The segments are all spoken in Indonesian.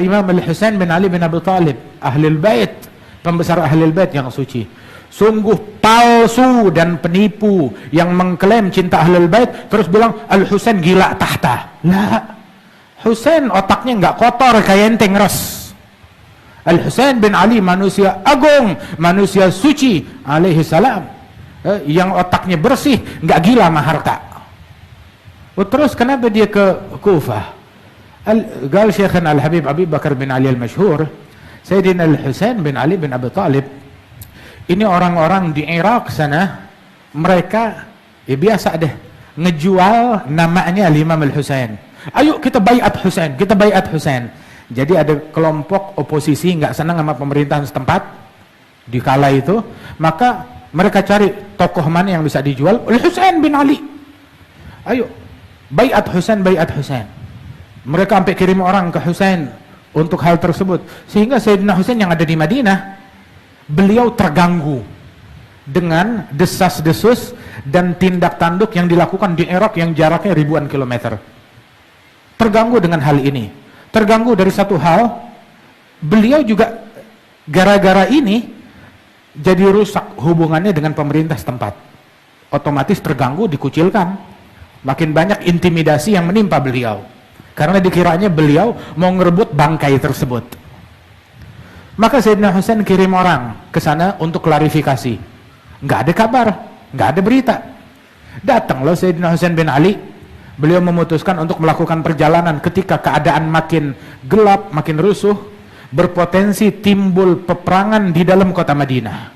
Imam Al-Husain bin Ali bin Abi Thalib, Ahlul Bait, pembesar Ahlul Bait yang suci. Sungguh palsu dan penipu yang mengklaim cinta Ahlul Bait terus bilang Al-Husain gila tahta. Lah, Husain otaknya nggak kotor kayak enteng ros. Al-Husain bin Ali manusia agung, manusia suci alaihi salam, yang otaknya bersih, nggak gila sama harta. Terus kenapa dia ke Kufah? Gal Syekhana Al-Habib Abi Bakar bin Ali Al-Masyhur, Sayyidina Al-Husain bin Ali bin Abi Thalib, ini orang-orang di Irak sana, mereka ya biasa deh ngejual namanya Imam Al-Husain. Ayo kita baiat Husain, kita baiat Husain. Jadi ada kelompok oposisi nggak senang sama pemerintahan setempat di kala itu, maka mereka cari tokoh mana yang bisa dijual. Husain bin Ali. Ayo baiat Husain, baiat Husain. Mereka sampai kirim orang ke Husain untuk hal tersebut, sehingga Sayyidina Husain yang ada di Madinah, beliau terganggu dengan desas-desus dan tindak tanduk yang dilakukan di Irak yang jaraknya ribuan kilometer. Terganggu dengan hal ini. Terganggu dari satu hal, beliau juga gara-gara ini jadi rusak hubungannya dengan pemerintah setempat. Otomatis terganggu, dikucilkan. Makin banyak intimidasi yang menimpa beliau. Karena dikiranya beliau mau ngerebut bangkai tersebut. Maka Sayyidina Husain kirim orang ke sana untuk klarifikasi. Nggak ada kabar, nggak ada berita. Datanglah Sayyidina Husain bin Ali. Beliau memutuskan untuk melakukan perjalanan ketika keadaan makin gelap, makin rusuh, berpotensi timbul peperangan di dalam kota Madinah.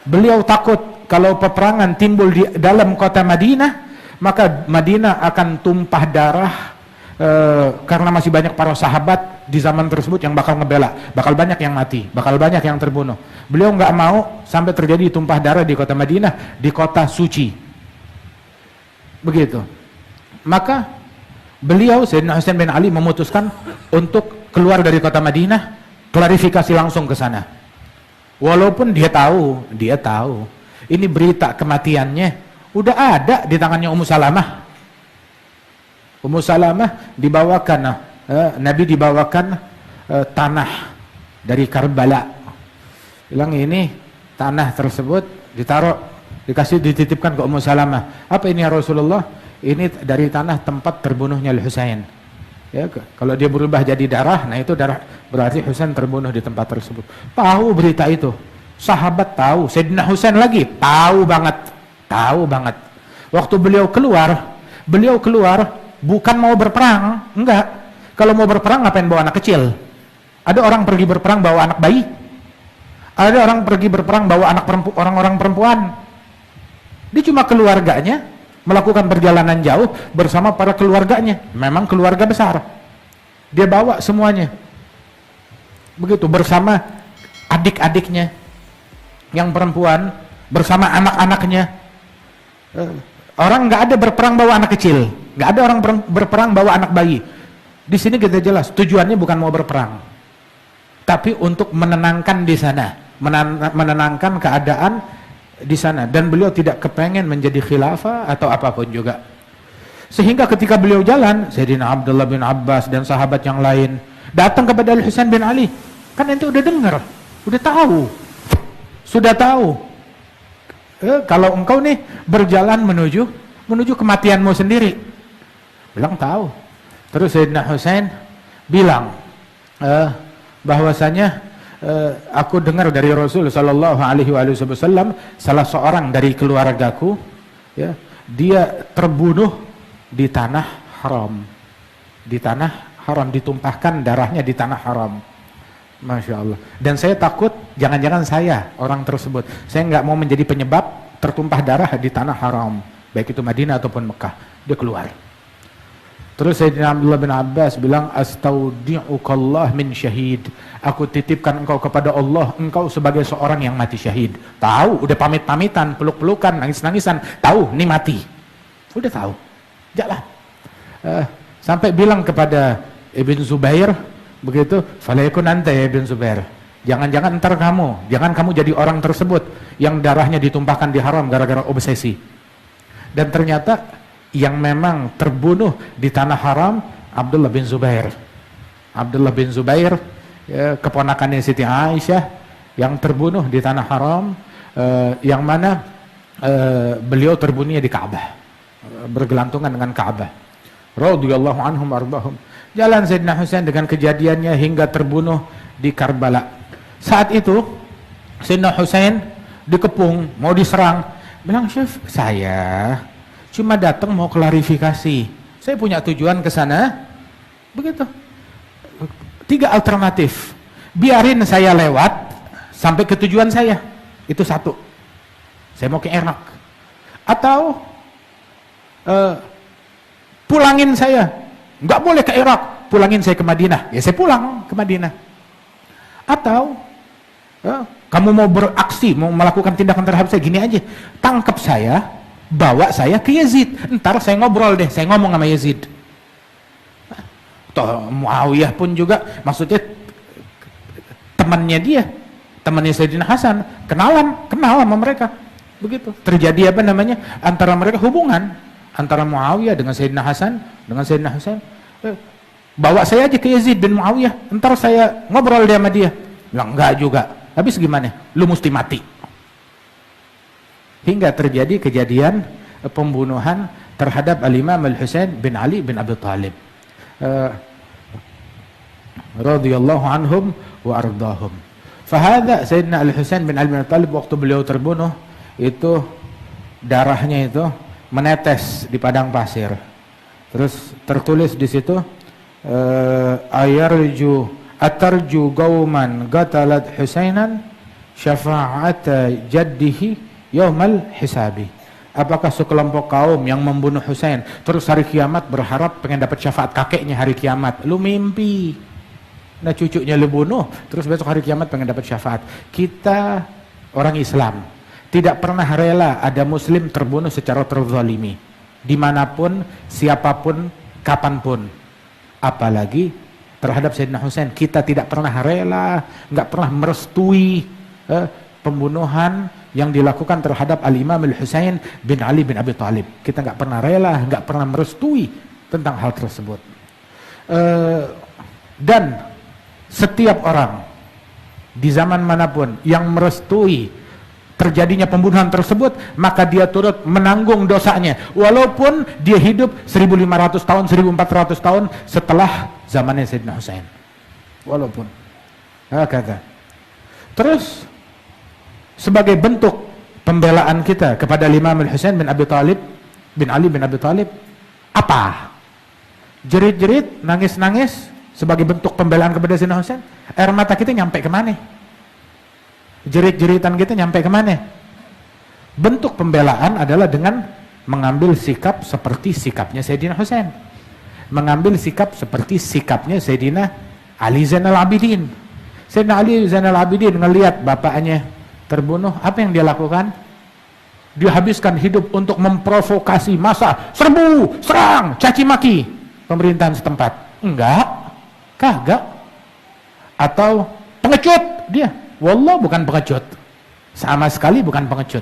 Beliau takut kalau peperangan timbul di dalam kota Madinah, maka Madinah akan tumpah darah, karena masih banyak para sahabat di zaman tersebut yang bakal ngebela, bakal banyak yang mati, bakal banyak yang terbunuh. Beliau nggak mau sampai terjadi tumpah darah di kota Madinah, di kota suci. Begitu. Maka beliau Sayyidina Husain bin Ali memutuskan untuk keluar dari kota Madinah, klarifikasi langsung ke sana. Walaupun dia tahu ini berita kematiannya udah ada di tangannya Ummu Salamah. Ummu Salamah dibawakan, Nabi dibawakan tanah dari Karbala. Bilang ini tanah tersebut dititipkan ke Ummu Salamah. Apa ini ya Rasulullah? Ini dari tanah tempat terbunuhnya Al-Husain. Ya, kalau dia berubah jadi darah, nah itu darah, berarti Husain terbunuh di tempat tersebut. Tahu berita itu, sahabat tahu, Sayyidina Husain lagi tahu banget. Waktu beliau keluar bukan mau berperang, enggak. Kalau mau berperang ngapain bawa anak kecil? Ada orang pergi berperang bawa anak bayi. Ada orang pergi berperang bawa anak orang-orang perempuan. Dia cuma keluarganya, melakukan perjalanan jauh bersama para keluarganya. Memang keluarga besar. Dia bawa semuanya. Begitu, bersama adik-adiknya yang perempuan, bersama anak-anaknya. Orang nggak ada berperang bawa anak kecil, nggak ada orang berperang bawa anak bayi. Di sini kita jelas tujuannya bukan mau berperang, tapi untuk menenangkan di sana, menenangkan keadaan di sana, dan beliau tidak kepengen menjadi khilafah atau apapun juga. Sehingga ketika beliau jalan, Sayyidina Abdullah bin Abbas dan sahabat yang lain datang kepada Al-Husain bin Ali. Kan ente udah dengar, udah tahu, sudah tahu. Kalau engkau nih berjalan menuju kematianmu sendiri. Bilang tahu. Terus Sayyidina Husain bilang bahwasanya aku dengar dari Rasul sallallahu alaihi wasallam, salah seorang dari keluargaku, ya, dia terbunuh di tanah haram. Di tanah haram, ditumpahkan darahnya di tanah haram. Masya Allah. Dan saya takut jangan-jangan saya orang tersebut. Saya nggak mau menjadi penyebab tertumpah darah di tanah haram, baik itu Madinah ataupun Mekah. Dia keluar. Terus Sayyidina Abdullah bin Abbas bilang, astaudi'ukallah min syahid. Aku titipkan engkau kepada Allah, engkau sebagai seorang yang mati syahid. Tahu, udah pamit-pamitan, peluk-pelukan, nangis-nangisan. Tahu, ini mati. Udah tahu. Jalan. Sampai bilang kepada Ibn Zubair, begitu, falaikun anta ya Ibn Zubair. Jangan-jangan ntar jangan kamu jadi orang tersebut yang darahnya ditumpahkan di haram gara-gara obsesi. Dan ternyata yang memang terbunuh di tanah haram Abdullah bin Zubair. Abdullah bin Zubair, keponakannya Siti Aisyah yang terbunuh di tanah haram, yang mana beliau terbunuhnya di Ka'bah, bergelantungan dengan Ka'bah. Radhiyallahu anhum arbahum. Jalan Sayyidina Husain dengan kejadiannya hingga terbunuh di Karbala. Saat itu Sayyidina Husain dikepung, mau diserang. Bilang, "Syekh, saya cuma datang mau klarifikasi. Saya punya tujuan ke sana." Begitu. 3 alternatif. Biarin saya lewat sampai ke tujuan saya. Itu satu. Saya mau ke Irak. Atau pulangin saya. Nggak boleh ke Irak, pulangin saya ke Madinah. Ya saya pulang ke Madinah. Atau kamu mau beraksi, mau melakukan tindakan terhadap saya, gini aja, tangkap saya, bawa saya ke Yazid, ntar saya ngobrol deh, saya ngomong sama Yazid. Toh Muawiyah pun juga, maksudnya temannya dia, temannya Sayyidina Hasan, kenal sama mereka. Begitu terjadi apa namanya antara mereka, hubungan antara Muawiyah dengan Sayyidina Hasan dengan Sayyidina Husain. Bawa saya aja ke Yazid bin Muawiyah, ntar saya ngobrol dia sama dia. Bilang, enggak juga. Habis gimana? Lu mesti mati. Hingga terjadi kejadian pembunuhan terhadap Al-Imam Al-Husain bin Ali bin Abi Thalib radhiyallahu anhum wa ardahum. Fahada Sayyidina Al-Husain bin Ali bin Abi Thalib, waktu beliau terbunuh itu darahnya itu menetes di padang pasir. Terus tertulis di situ, atarju qauman qatalat Husainan syafa'ata jaddihi yaumal hisabi. Apakah sekelompok kaum yang membunuh Husain terus hari kiamat berharap pengen dapat syafaat kakeknya hari kiamat? Lu mimpi. Nah, cucunya lu bunuh terus besok hari kiamat pengen dapat syafaat. Kita orang Islam tidak pernah rela ada muslim terbunuh secara terzalimi, dimanapun, siapapun, kapanpun. Apalagi terhadap Sayyidina Husain, kita tidak pernah rela, nggak pernah merestui pembunuhan yang dilakukan terhadap Al-Imam Al-Husain bin Ali bin Abi Thalib. Kita nggak pernah rela, nggak pernah merestui tentang hal tersebut. Dan setiap orang di zaman manapun yang merestui terjadinya pembunuhan tersebut, maka dia turut menanggung dosanya, walaupun dia hidup 1500 tahun, 1400 tahun setelah zamannya Sayyidina Husain. Walaupun kata. Terus sebagai bentuk pembelaan kita kepada Imam Al-Husain bin Abi Thalib bin Ali bin Abi Thalib, apa? Jerit-jerit, nangis-nangis sebagai bentuk pembelaan kepada Sayyidina Husain. Air mata kita nyampe kemana? Jerit-jeritan kita nyampe kemana? Bentuk pembelaan adalah dengan mengambil sikap seperti sikapnya Sayyidina Husain, mengambil sikap seperti sikapnya Sayyidina Ali Zainal Abidin. Sayyidina Ali Zainal Abidin ngelihat bapaknya terbunuh, apa yang dia lakukan? Dia habiskan hidup untuk memprovokasi massa, serbu, serang, caci maki pemerintahan setempat. Enggak, kagak. Atau pengecut dia. Wallah, bukan pengecut, sama sekali bukan pengecut,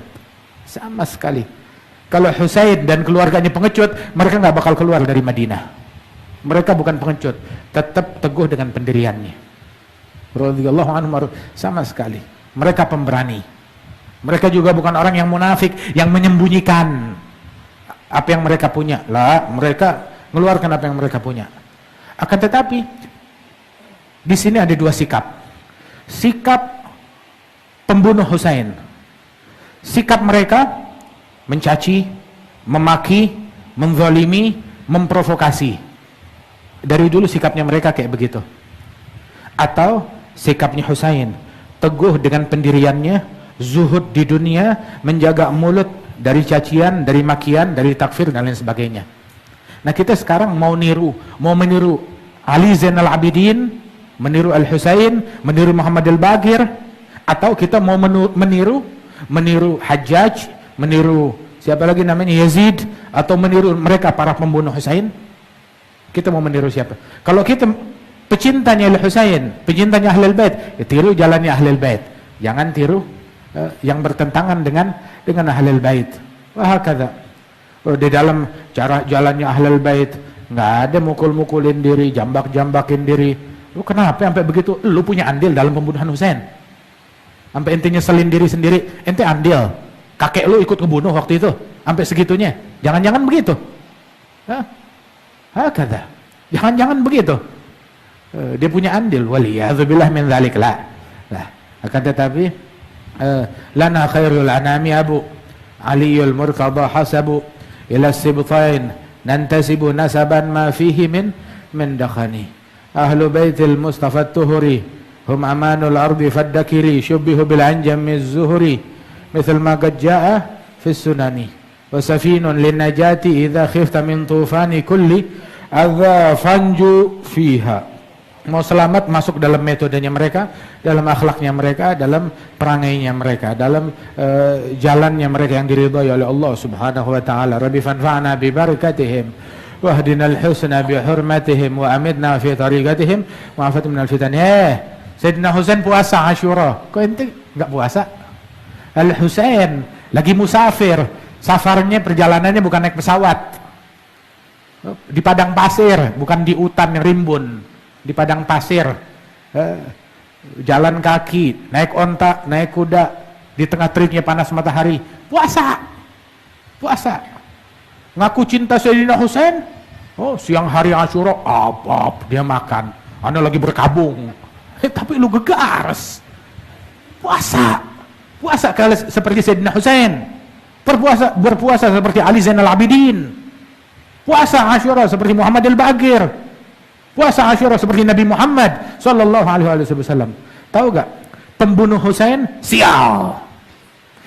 sama sekali. Kalau Husain dan keluarganya pengecut, mereka nggak bakal keluar dari Madinah. Mereka bukan pengecut, tetap teguh dengan pendiriannya. Radhiyallahu anhum, sama sekali. Mereka pemberani. Mereka juga bukan orang yang munafik, yang menyembunyikan apa yang mereka punya. Lah, mereka mengeluarkan apa yang mereka punya. Akan tetapi di sini ada 2 sikap. Sikap pembunuh Husain, sikap mereka mencaci, memaki, menzalimi, memprovokasi. Dari dulu sikapnya mereka kayak begitu. Atau sikapnya Husain, teguh dengan pendiriannya, zuhud di dunia, menjaga mulut dari cacian, dari makian, dari takfir dan lain sebagainya. Nah, kita sekarang mau meniru Ali Zainal Abidin, meniru Al-Husain, meniru Muhammad Al-Baqir, atau kita mau meniru Hajjaj, meniru siapa lagi namanya, Yazid, atau meniru mereka para pembunuh Husain? Kita mau meniru siapa? Kalau kita pecintanya Al-Husain, pecintanya Ahlul Bait, ya tiru jalannya Ahlul Bait. Jangan tiru yang bertentangan dengan Ahlul Bait. Wah, kata di dalam cara jalannya Ahlul Bait nggak ada mukul-mukulin diri, jambak-jambakin diri. Lu kenapa sampai begitu? Lu punya andil dalam pembunuhan Husain. Sampai ente nyeselin diri sendiri, ente andil. Kakek lu ikut ngebunuh waktu itu, sampai segitunya. Jangan-jangan begitu. Kata. Jangan-jangan begitu. Dia punya andil. Waliyadzubillah min dzalik la. Lah, akan tetapi lana khairul anami abu Aliul Murtada hasabu ila sibtain nantasibu nasaban ma fihi min dakhani. Ahlu baitil Mustafa tuhuri hum amanul ardi faddakiri syubbihu bil anjami zuhuri misal ma qad jaa fi sunani wa safinun lin najati idza khifta min tufani kulli adza fanju fiha. Mau selamat masuk dalam metodenya mereka, dalam akhlaknya mereka, dalam perangainya mereka, dalam jalannya mereka yang diridhai oleh Allah Subhanahu wa taala. Rabbi fanfa'na bi barakatihim wahdina al-husna bi hurmatihim wa amidna fi tariqatihim wa afat minal fitan. Sayyidina Husain puasa Asyura. Kok ente enggak puasa? Al-Husain lagi musafir. Safarnya perjalanannya bukan naik pesawat. Di padang pasir, bukan di hutan yang rimbun. Di padang pasir, jalan kaki, naik onta, naik kuda, di tengah teriknya panas matahari, puasa, ngaku cinta Sayyidina Husain. Oh, siang hari Asyura, dia makan, anda lagi berkabung, tapi lu gegares, puasa kali seperti Sayyidina Husain, berpuasa seperti Ali Zainal Abidin, puasa Asyura seperti Muhammad al-Baqir. Puasa Asyura seperti Nabi Muhammad sallallahu alaihi wasallam. Tahu gak? Pembunuh Husain sial.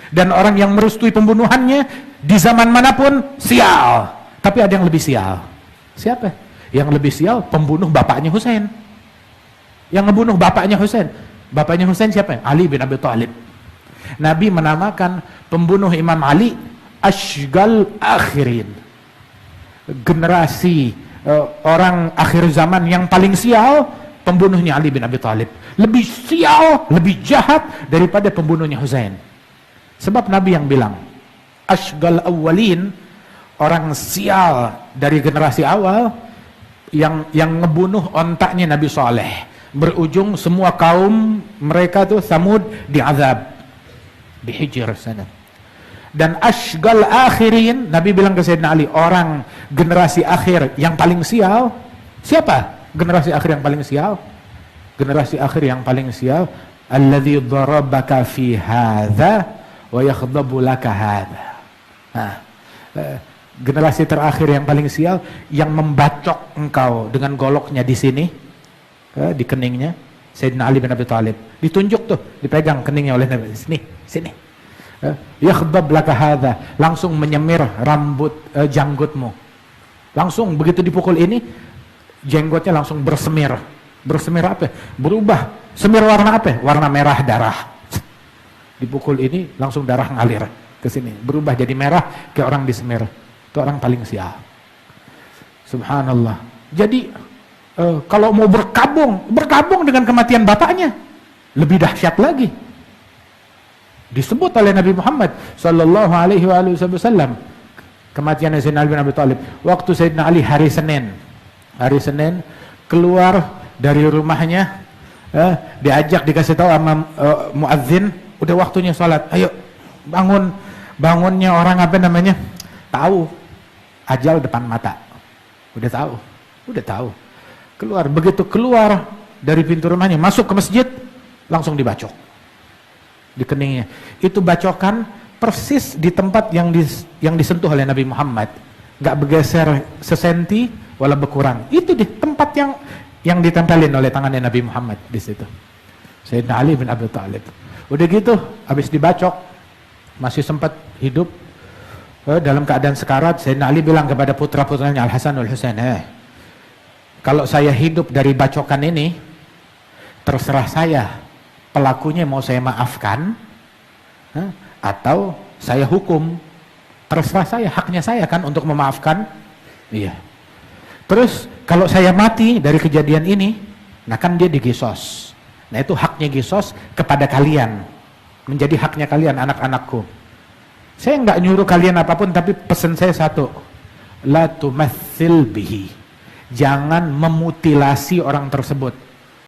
Dan orang yang merestui pembunuhannya di zaman manapun sial. Tapi ada yang lebih sial. Siapa? Yang lebih sial pembunuh bapaknya Husain. Yang ngebunuh bapaknya Husain. Bapaknya Husain siapa? Ali bin Abi Thalib. Nabi menamakan pembunuh Imam Ali Ashgal Akhirin. Generasi orang akhir zaman yang paling sial, pembunuhnya Ali bin Abi Thalib. Lebih sial, lebih jahat daripada pembunuhnya Husain. Sebab Nabi yang bilang, Ashgal awwalin, orang sial dari generasi awal yang ngebunuh ontaknya Nabi Saleh. Berujung semua kaum mereka tuh Samud diazab di Hijr sana. Dan Ashgal akhirin, Nabi bilang ke Sayyidina Ali, orang generasi akhir yang paling sial. Siapa generasi akhir yang paling sial? Generasi akhir yang paling sial, alladzi darabaka fi hadza wa yakhdabu laka hadza. Generasi terakhir yang paling sial, yang membacok engkau dengan goloknya di sini, di keningnya, Sayyidina Ali bin Abi Thalib. Ditunjuk tuh, dipegang keningnya oleh Nabi. Sini. Yakhdab laka hadza, langsung menyemir rambut janggutmu. Langsung begitu dipukul ini, jenggotnya langsung bersemir. Bersemir apa? Berubah. Semir warna apa? Warna merah darah. Dipukul ini langsung darah ngalir ke sini. Berubah jadi merah kayak orang disemir. Itu orang paling sial. Subhanallah. Jadi kalau mau berkabung dengan kematian bapaknya, lebih dahsyat lagi. Disebut oleh Nabi Muhammad sallallahu alaihi wasallam kematian Sayyidina Ali bin Abi Thalib. Waktu Sayyidina Ali hari Senin keluar dari rumahnya, diajak, dikasih tahu sama muadzin, udah waktunya sholat, ayo bangunnya orang apa namanya, tahu ajal depan mata, udah tahu. Begitu keluar dari pintu rumahnya, masuk ke masjid, langsung dibacok di keningnya. Itu bacokan persis di tempat yang disentuh oleh Nabi Muhammad, nggak bergeser sesenti wala berkurang. Itu di tempat yang ditempelin oleh tangannya Nabi Muhammad di situ. Sayyidina Ali bin Abi Thalib. Udah gitu, habis dibacok, masih sempat hidup dalam keadaan sekarat. Sayyidina Ali bilang kepada putra-putranya Al Hasan Al Husain, kalau saya hidup dari bacokan ini, terserah saya. Pelakunya mau saya maafkan atau saya hukum, terserah saya, haknya saya kan untuk memaafkan. Iya. Terus kalau saya mati dari kejadian ini, nah kan dia digisos. Nah itu haknya gisos kepada kalian, menjadi haknya kalian anak-anakku. Saya nggak nyuruh kalian apapun, tapi pesan saya satu, la tumathil bihi, jangan memutilasi orang tersebut.